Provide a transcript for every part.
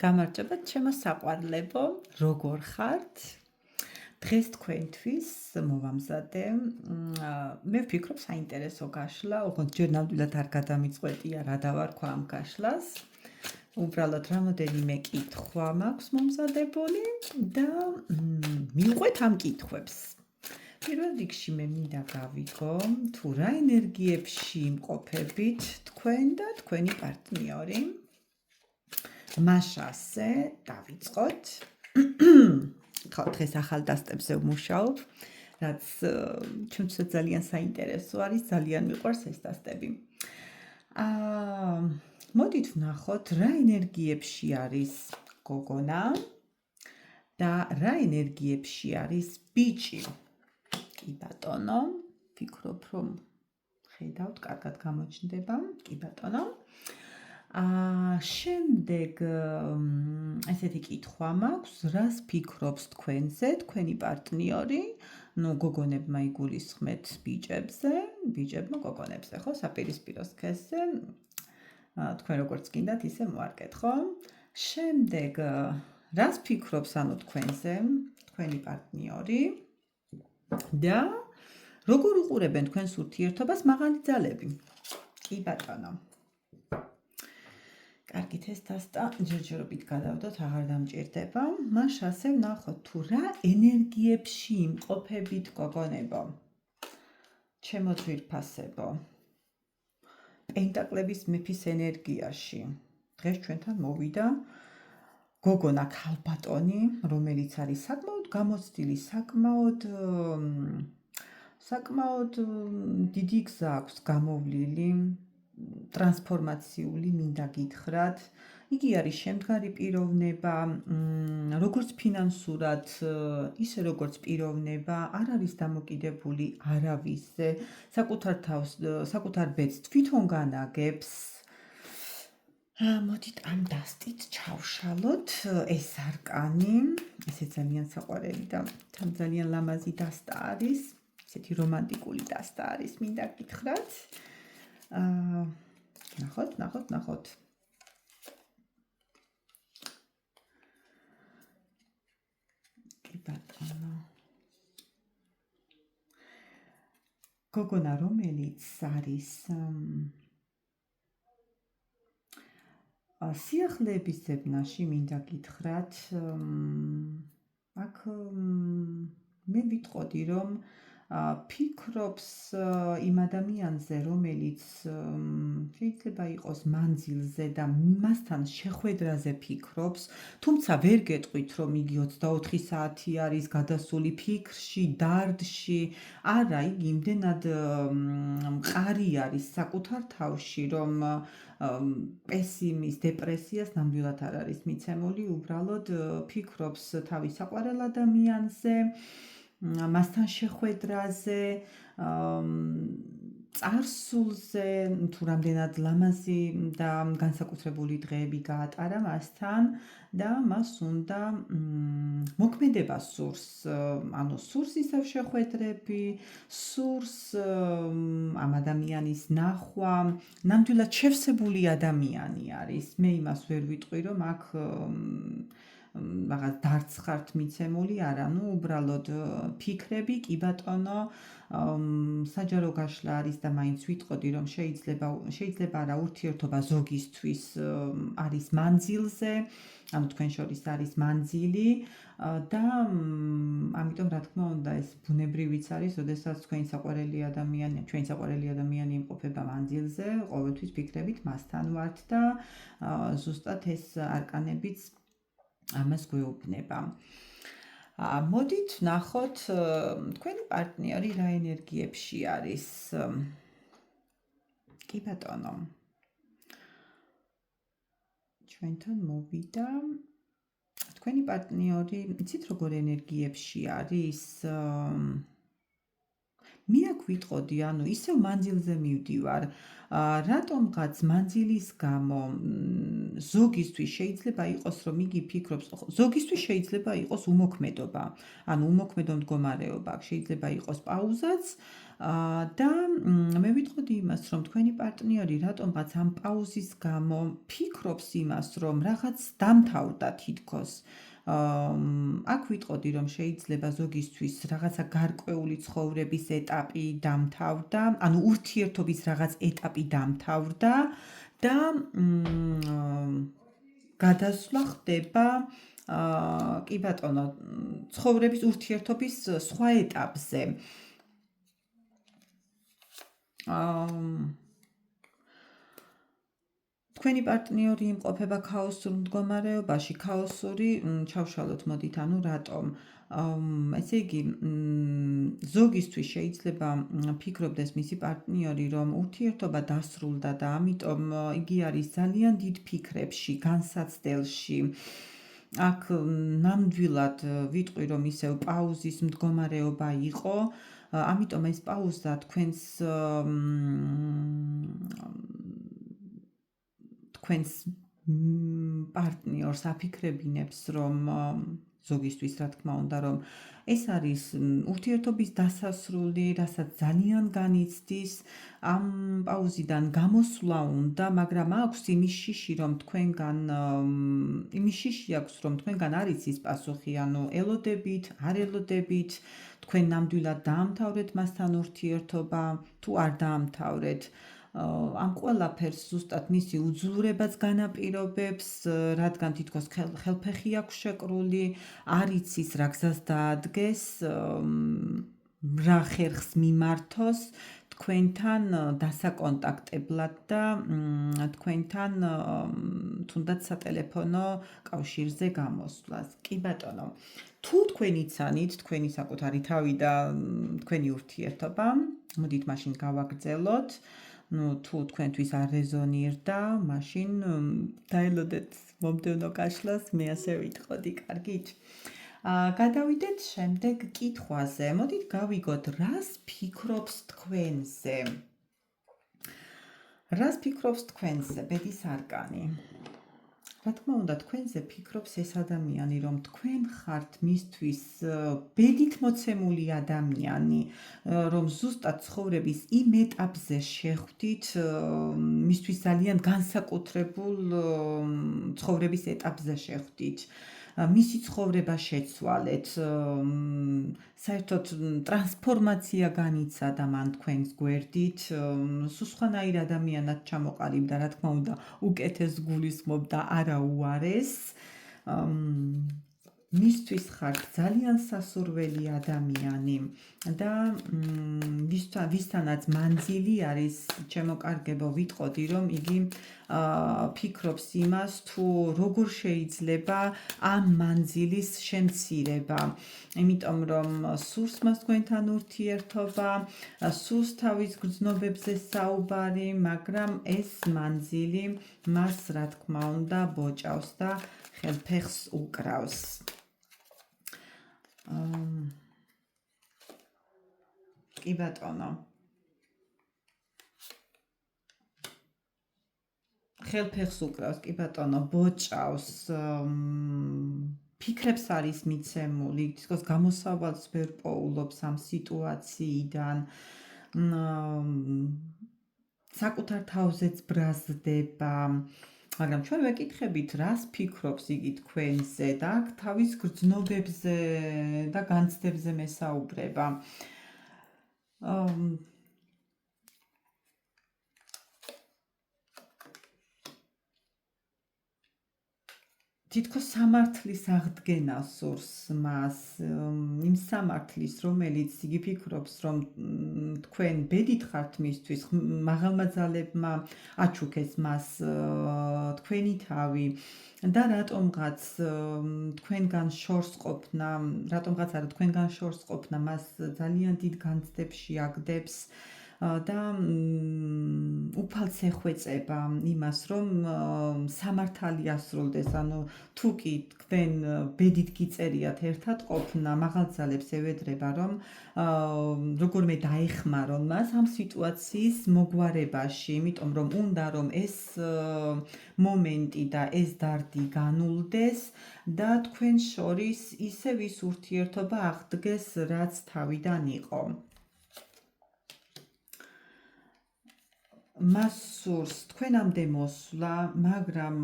გამარჯობა ჩემო საყვარლებო, როგორ ხართ? დღეს თქვენთვის მოვამზადე, მე ვფიქრობ საინტერესო გაშლა, ოღონდ ჯერ ნამდვილად არ გადამიწყვეტია რა დავარქვა ამ გაშლას. უბრალოდ რამოდენიმე კითხვა მაქვს მომზადებული და მივყვეთ ამ კითხვებს. პირველ რიგში მე მინდა გავიგო, თუ რა ენერგიებში იმყოფებით თქვენ და თქვენი პარტნიორი. მაშასე დავიწყოთ. ხო, დღეს ახალ დასტებზე ვმუშაობ, რაც ჩვენთვის ძალიან საინტერესო არის, ძალიან მიყვარს ეს დასტები. მოდით ვნახოთ, რა ენერგიებში არის გოგონა და რა ენერგიებში არის ბიჭი. კი ბატონო, ვფიქრობ, რომ ხედავთ, კარგად გამოჩნდება, კი ბატონო. შემდეგ ესეთი კითხვა მაქვს, რას ფიქრობს თქვენზე, თქვენი პარტნიორი, გოგონებმა იგულისხმეთ ბიჭებზე, ბიჭებმა გოგონებზე, ხო, საპირისპირო სქესზე, თქვენ როგორც გინდათ, ისე მოარკეთო. შემდეგ რას ფიქრობს ანუ თქვენზე, თქვენი პარტნიორი და როგორ უყურებენ თქვენს ურთიერთობას მაღალი ძალები. კი ბატონო. კარგით, ეს დასტა ჯერჯერობით გადავდოთ, აღარ დამჭირდება. მაშ ასე ვნახოთ, თუ რა ენერგიებში იმყოფებით გოგონებო. ჩემო ძვირფასებო. პენტაკლების მეფის ენერგიაში. დღეს ჩვენთან მოვიდა გოგონა ქალბატონი, რომელიც არის საკმაოდ გამოცდილი, საკმაოდ დიდი გზა აქვს გამოვლილი. ტრანსფორმაციული მინდა გითხრათ. იგი არის შემდგარი პიროვნება, როგორც ფინანსურად, ისე როგორც პიროვნება, არ არის დამოკიდებული არავისზე, საკუთარ თავს, საკუთარ ბედს თვითონ განაგებს. მოდით ამ დასტით ჩავშალოთ ეს არკანი, ესე ძალიან საყვარელი და თან ძალიან ლამაზი დასტა არის, ესეთი რომანტიკული დასტა არის, მინდა გითხრათ. ნახოთ. კი ბატონო. გოგონა, რომელიც არის სიახლეების ზებნაში, მინდა გითხრათ, აქ მე ვიტყოდი, რომ ფიქრობს იმ ადამიანზე, რომელიც შეიძლება იყოს მანძილზე და მასთან შეხვედრაზე ფიქრობს, თუმცა ვერ გეტყვით, რომ იგი 24 საათი არის გადასული ფიქრში, დარდში, არა, იგი იმდენად მყარი არის საკუთარ თავში, რომ პესიმის, დეპრესიას ნამდვილად არ არის მიცემული, უბრალოდ ფიქრობს თავის საყვარელ ადამიანზე, მასთან შეხვედრაზე, წარსულზე, თუ რამდენად ლამაზი და განსაკუთრებული დღეები გაატარა მასთან და მას უნდა მოქმედება სურს, ანუ სურს ისევ შეხვედრები, სურს ამ ადამიანის ნახვა, ნამდვილად შევსებული ადამიანი არის. მე იმას ვერ ვიტყვი, რომ აქ რაღაც დარდს ხართ მიცემული, არა, უბრალოდ ფიქრები, კი ბატონო, საჯარო გაშლა არის და მაინც ვიტყოდი, რომ შეიძლება არა ურთიერთობა ზოგისთვის არის მანძილზე, ანუ თქვენ შორის არის მანძილი და ამიტომ რა თქმა უნდა ეს ბუნებრივიც არის, როდესაც ჩვენი საყვარელი ადამიანი იმყოფება მანძილზე, ყოველთვის ფიქრებით მასთან ვართ და ზუსტად ეს არკანებიც ამას გვეუბნება. მოდით ვნახოთ, თქვენი პარტნიორი რა ენერგიებში არის. კი ბატონო. ჩვენთან მოვიდა თქვენი პარტნიორი, იცით როგორ ენერგიებში არის? მე აქ ვიტყოდი, ანუ ისევ მანძილზე მივდივარ. რატომღაც მანძილის გამო ზოგისთვის შეიძლება იყოს, რომ იგი ფიქრობს, ზოგისთვის შეიძლება იყოს უმოქმედობა, ანუ უმოქმედო მდგომარეობა, შეიძლება იყოს პაუზაც და მე ვიტყოდი იმას, რომ თქვენი პარტნიორი რატომღაც ამ პაუზის გამო ფიქრობს იმას, რომ რაღაც დამთავრდა თითქოს. აქ ვიტყოდი, რომ შეიძლება ზოგისთვის რაღაცა გარკვეული ცხოვრების ეტაპი დამთავრდა, ანუ ურთიერთობის რაღაც ეტაპი დამთავრდა და გადასვლა ხდება კი ბატონო, ცხოვრების ურთიერთობის სხვა ეტაპზე. თქვენი პარტნიორი იმყოფება ქაოსურ მდგომარეობაში, ქაოსური, ჩავშალოთ მოდით, ანუ რატომ? ესე იგი, ზოგისთვის შეიძლება ფიქრობდეს მისი პარტნიორი, რომ ურთიერთობა დასრულდა და ამიტომ იგი არის ძალიან დიდ ფიქრებში, განსაცდელში. აქ ნამდვილად ვიტყვი, რომ ისევ პაუზის მდგომარეობა იყო, ამიტომ ეს პაუზა თქვენს პარტნიორს აფიქრებინებს, რომ ზოგისთვის რა თქმა უნდა, რომ ეს არის ურთიერთობის დასასრული, რასაც ძალიან განიცდის, ამ პაუზიდან გამოსვლა უნდა, მაგრამ აქვს იმის შიში, რომ თქვენგან არ იცის პასუხი, ანუ ელოდებით, არ ელოდებით, თქვენ ნამდვილად დაამთავრეთ მასთან ურთიერთობა, თუ არ დაამთავრეთ. ამ ყველაფერს ზუსტად მისი უძლურებაც განაპირობებს, რადგან თითქოს ხელფეხი აქვს შეკრული, არ იცის რა გზას დაადგეს, რა ხერხს მიმართოს თქვენთან დასაკონტაქტებლად და თქვენთან თუნდაც სატელეფონო კავშირზე გამოსვლას. კი ბატონო, თუ თქვენ იცანით თქვენი საკუთარი თავი და თქვენი ურთიერთობა, მოდით მაშინ გავაგრძელოთ. თუ თქვენთვის არ რეზონირდა, მაშინ დაელოდეთ მომდევნო კაშლას, მე ასე ვიტყოდი, კარგით? გადავიდეთ შემდეგ კითხვაზე. მოდით გავიგოთ, რას ფიქრობს თქვენზე? რას ფიქრობს თქვენზე ბედის არკანი? რა თქმა უნდა, თქვენზე ფიქრობს ეს ადამიანი, რომ თქვენ ხართ მისთვის ბედით მოცემული ადამიანი, რომ ზუსტად ცხოვრების იმ ეტაპზე შეხვდით, მისთვის ძალიან განსაკუთრებულ ცხოვრების ეტაპზე შეხვდით. მისი ცხოვრება შეცვალეთ, საერთოდ ტრანსფორმაცია განიცადა მან თქვენს გვერდით, სულ სხვანაირ ადამიანად ჩამოყალიბდა, რა თქმა უნდა, უკეთეს გულისხმობდა, არა უარეს. მისთვის ხართ ძალიან სასურველი ადამიანი და ვისთანაც მანძილი არის, ჩემო კარგებო, ვიტყოდი, რომ იგი ფიქრობს იმას, თუ როგორ შეიძლება ამ მანძილის შემცირება. იმიტომ რომ სურს მას თქვენთან ურთიერთობა, სურს თავის გრძნობებზე საუბარი, მაგრამ ეს მანძილი მას, რა თქმა უნდა, ბოჭავს და ხელფეხს უკრავს. კი ბატონო. ხელფეხს უკრავს, კი ბატონო, ბოჭავს, ფიქრებს არის მიცემული, თითქოს გამოსავალს ვერ პოულობს ამ სიტუაციიდან, საკუთარ თავზეც ბრაზდება, მაგრამ ჩვენ ვეკითხებით, რას ფიქრობს იგი თქვენზე და აქ თავის გრძნობებზე და განცდებზე მესაუბრება. თითქოს სამართლის აღდგენა სურს მას, იმ სამართლის, რომელიც იგი ფიქრობს, რომ თქვენ ბედით ხართ მისთვის, მაღალმაძალებმა აჩუქეს მას თქვენი თავი და რატომღაც თქვენგან შორს ყოფნა, რატომღაც არა, თქვენგან შორს ყოფნა მას ძალიან დიდ განცდებში აგდებს. და უფალს ეხვეწება იმას, რომ სამართალი ასრულდეს, ანუ თუ კი თქვენ ბედით გიწერიათ ერთად ყოფნა, მაღალძალებს ევედრება, რომ როგორმე დაეხმარონ მას ამ სიტუაციის მოგვარებაში, იმიტომ რომ უნდა რომ ეს მომენტი და ეს დარდი განულდეს და თქვენ შორის ისევ ის ურთიერთობა აღდგეს, რაც თავიდან იყო. მას სურს თქვენამდე მოსვლა, მაგრამ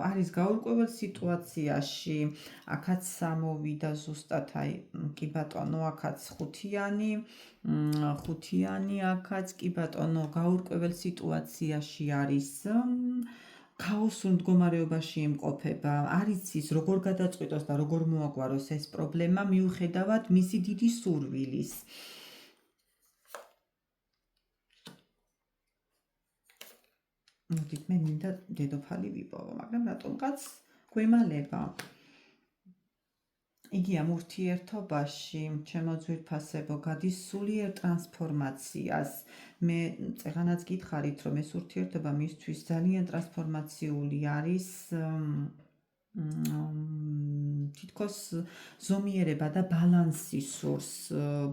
არის გაურკვეველ სიტუაციაში, აქაც სამოვიდა ზუსტად, აი, კი ბატონო, აქაც ხუთიანი, აქაც კი ბატონო, გაურკვეველ სიტუაციაში არის, ქაოსურ მდგომარეობაში იმყოფება, არ იცის როგორ გადაწყვიტოს და როგორ მოაგვაროს ეს პრობლემა, მიუხედავად მისი დიდი სურვილის. მოდით, მე მინდა დედოფალი ვიპოვო, მაგრამ რატომღაც გვემალება. იგი ამ ურთიერთობაში, ჩემო ძვირფასებო, გადის სულიერ ტრანსფორმაციას. მე წეღანაც გითხარით, რომ ეს ურთიერთობა მისთვის ძალიან ტრანსფორმაციული არის. თითქოს ზომიერება და ბალანსი სურს,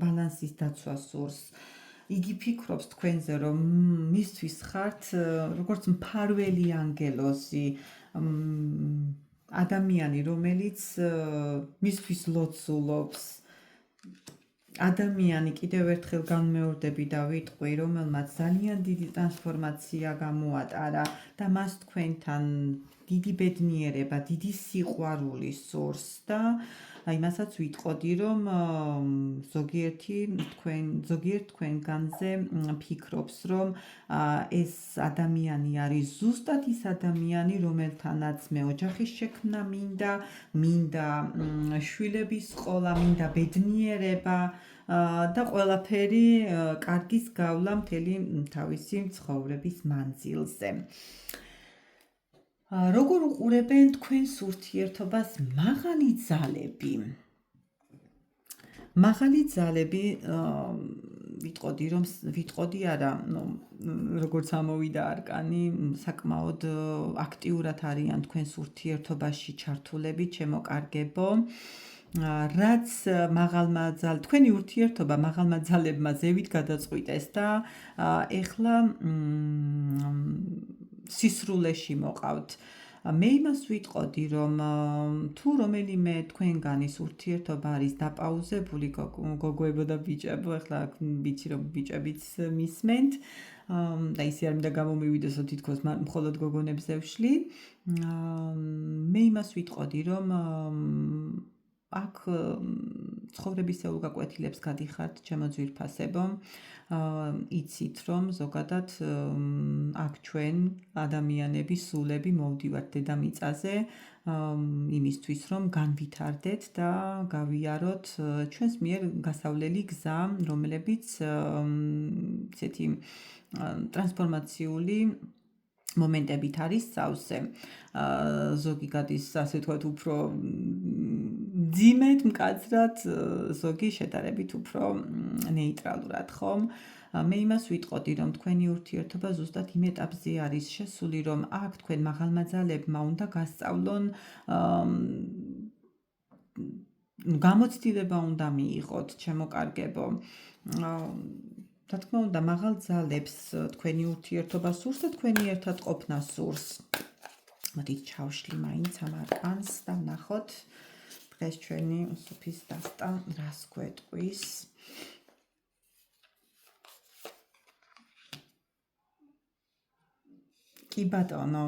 ბალანსის დაცვა სურს. იგი ფიქრობს თქვენზე, რომ მისთვის ხართ როგორც მფარველი ანგელოზი, ადამიანი, რომელიც მისთვის ლოცულობს. ადამიანი, კიდევ ერთხელ განმეორდები და ვიტყვი, რომელმაც ძალიან დიდი ტრანსფორმაცია გამოატარა და მას თქვენთან დიდი ბედნიერება, დიდი სიყვარული სურს და იმასაც ვიტყოდი, რომ ზოგიერთ თქვენგანზე ფიქრობს, რომ ეს ადამიანი არის ზუსტად ის ადამიანი, რომელთანაც მე ოჯახის შექმნა მინდა შვილების ყოლა, მინდა ბედნიერება და ყველაფერი კარგის გავლა მთელი თავისი ცხოვრების მანძილზე. როგორ უყურებენ თქვენს ურთიერთობას მაღალი ძალები? მაღალი ძალები, ვიტყოდი არა, როგორც ამოვიდა არკანი, საკმაოდ აქტიურად არიან თქვენს ურთიერთობაში ჩართულები, ჩემო კარგებო. რაც თქვენი ურთიერთობა მაღალმა ძალებმა ზევით გადაწყვიტეს და ეხლა სისრულეში მოყავთ. მე იმას ვიტყოდი, რომ თუ რომელიმე თქვენგანის ურთიერთობა არის დაპაუზებული, გოგოებო და ბიჭებო, ეხლა ვიცი რომ ბიჭებიც მისმენთ და ისე არ მინდა გამომივიდეს, რომ თითქოს მხოლოდ გოგონებზე ვშლი. მე იმას ვიტყოდი, რომ აქ ცხოვრებისეულ გაკვეთილებს გადიხართ, ჩემო ძვირფასებო. იცით, რომ ზოგადად აქ ჩვენ ადამიანები, სულები მოვდივართ დედამიწაზე იმისთვის, რომ განვითარდეთ და გავიაროთ ჩვენს მიერ გასავლელი გზა, რომლებიც ესეთი ტრანსფორმაციული მომენტებით არის სავსე. ზოგი გადის, ასე ვთქვათ, უფრო მძიმედ, მკაცრად, ზოგი შედარებით უფრო ნეიტრალურად, ხომ? მე იმას ვიტყოდი, რომ თქვენი ურთიერთობა ზუსტად იმ ეტაპზე არის შესული, რომ აქ თქვენ მაღალმა ძალებმა უნდა გასწავლონ, გამოცდილება უნდა მიიღოთ, ჩემო კარგებო. რა თქმა უნდა, მაღალ ძალებს თქვენი ურთიერთობა სურს და თქვენი ერთად ყოფნა სურს. მოდით ჩავშლი მაინც ამ არკანს და ვნახოთ დღეს ჩვენი სუფის დასტა რას გვეტყვის. კი ბატონო.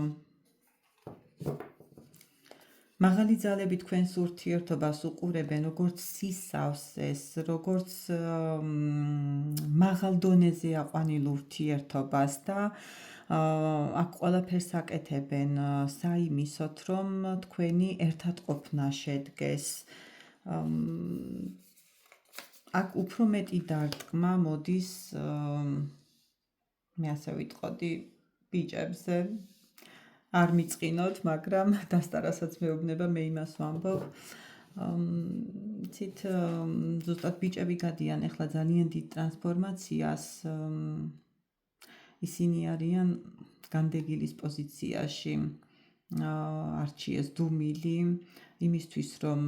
მაღალი ძალები თქვენს ურთიერთობას უყურებენ როგორც სისავსეს, როგორც მაღალ დონეზე აყვანილ ურთიერთობას და აქ ყველაფერს აკეთებენ საიმისოთ, რომ თქვენი ერთად ყოფნა შედგეს. აქ უფრო მეტი დარტყმა მოდის, მე ასე ვიტყოდი, ბიჭებზე. არ მიწყინოთ, მაგრამ დასტარასაც მეუბნება, მე იმას ვამბობ, იცით, ზუსტად ბიჭები გადიან ახლა ძალიან დიდ ტრანსფორმაციას. ისინი არიან განდეგილის პოზიციაში. არჩიეს დუმილი იმისთვის, რომ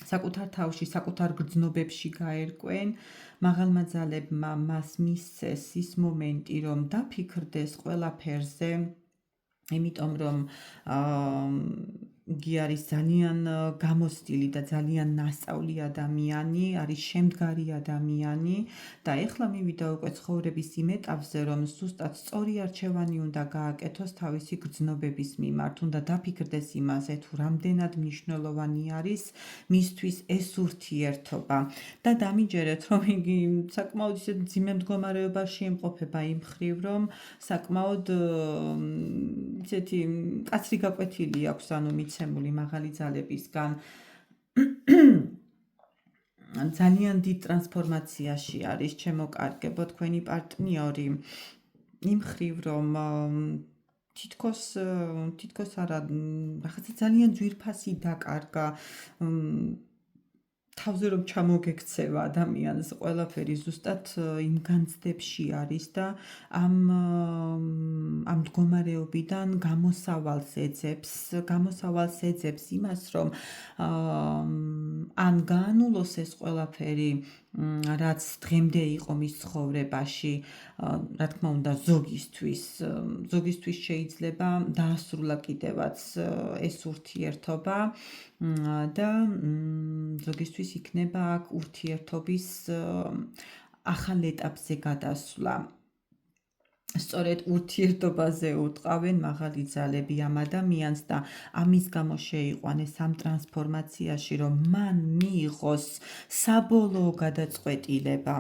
საკუთარ თავში, საკუთარ გრძნობებში გაერკვენ, მაღალმა ძალებმა მას მისცეს ის მომენტი, რომ დაფიქრდეს ყველაფერზე, იმიტომ რომ იგი არის ძალიან გამოცდილი და ძალიან ნასწავლი ადამიანი, არის შემდგარი ადამიანი და ეხლა მივიდა უკვე ცხოვრების იმ ეტაპზე, რომ ზუსტად სწორი არჩევანი უნდა გააკეთოს თავისი გრძნობების მიმართ, უნდა დაფიქრდეს იმაზე, თუ რამდენად მნიშვნელოვანი არის მისთვის ეს ურთიერთობა და დამიჯერეთ, რომ იგი საკმაოდ ისეთ მძიმე მდგომარეობაში იმყოფება იმ მხრივ, რომ საკმაოდ ისეთი კაცრი გაკვეთილი აქვს, ანუ მიცემული მაღალი ძალებისგან. ძალიან დიდ ტრანსფორმაციაში არის, ჩემოკარგებო, თქვენი პარტნიორი იმ მხრივ, რომ თითქოს არა რაღაცა ძალიან ძვირფასი დაკარგა, თავზე რომ ჩამოგექცევა ადამიანს ყველაფერი ზუსტად იმ განცდებში არის და ამ მდგომარეობიდან გამოსავალს ეძებს იმას, რომ ან გაანულოს ეს ყველაფერი, რაც დღემდე იყო მის ცხოვრებაში, რა თქმა უნდა, ზოგისთვის შეიძლება დაასრულა კიდევაც ეს ურთიერთობა და ზოგისთვის იქნება აქ ურთიერთობის ახალ ეტაპზე გადასვლა. სწორედ ურთიერთობაზე უტყავენ მაღალი ძალები ამ ადამიანს და ამის გამო შეიყვანეს ამ ტრანსფორმაციაში, რომ მან მიიღოს საბოლოო გადაწყვეტილება.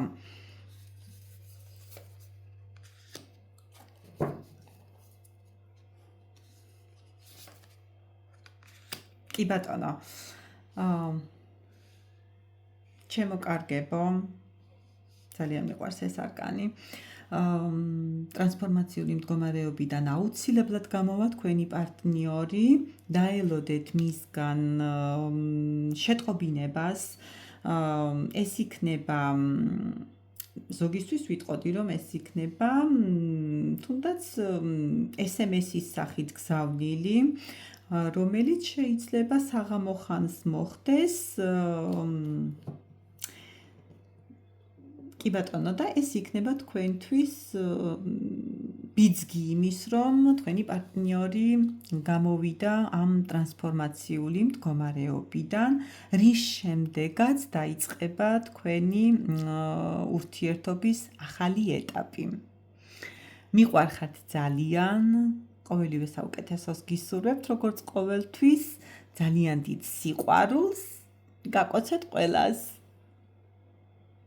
კი ბატონო, ჩემოკარგებო, ძალიან მიყვარს ეს არკანი. ტრანსფორმაციული მდგომარეობიდან აუცილებლად გამოვა თქვენი პარტნიორი, დაელოდეთ მისგან შეტყობინებას, ეს იქნება ზოგისთვის ვიტყოდი, რომ ეს იქნება თუნდაც SMS-ის სახით გზავნილი, რომელიც შეიძლება საღამო ხანს მოხდეს. კი ბატონო, და ეს იქნება თქვენთვის ბიძგი იმის, რომ თქვენი პარტნიორი გამოვიდა ამ ტრანსფორმაციული მდგომარეობიდან, რის შემდეგაც დაიწყება თქვენი ურთიერთობის ახალი ეტაპი. მიყვარხართ ძალიან, ყოველივე საუკეთესოს გისურვებთ, როგორც ყოველთვის, ძალიან დიდ სიყვარულს, გაკოცეთ ყველას.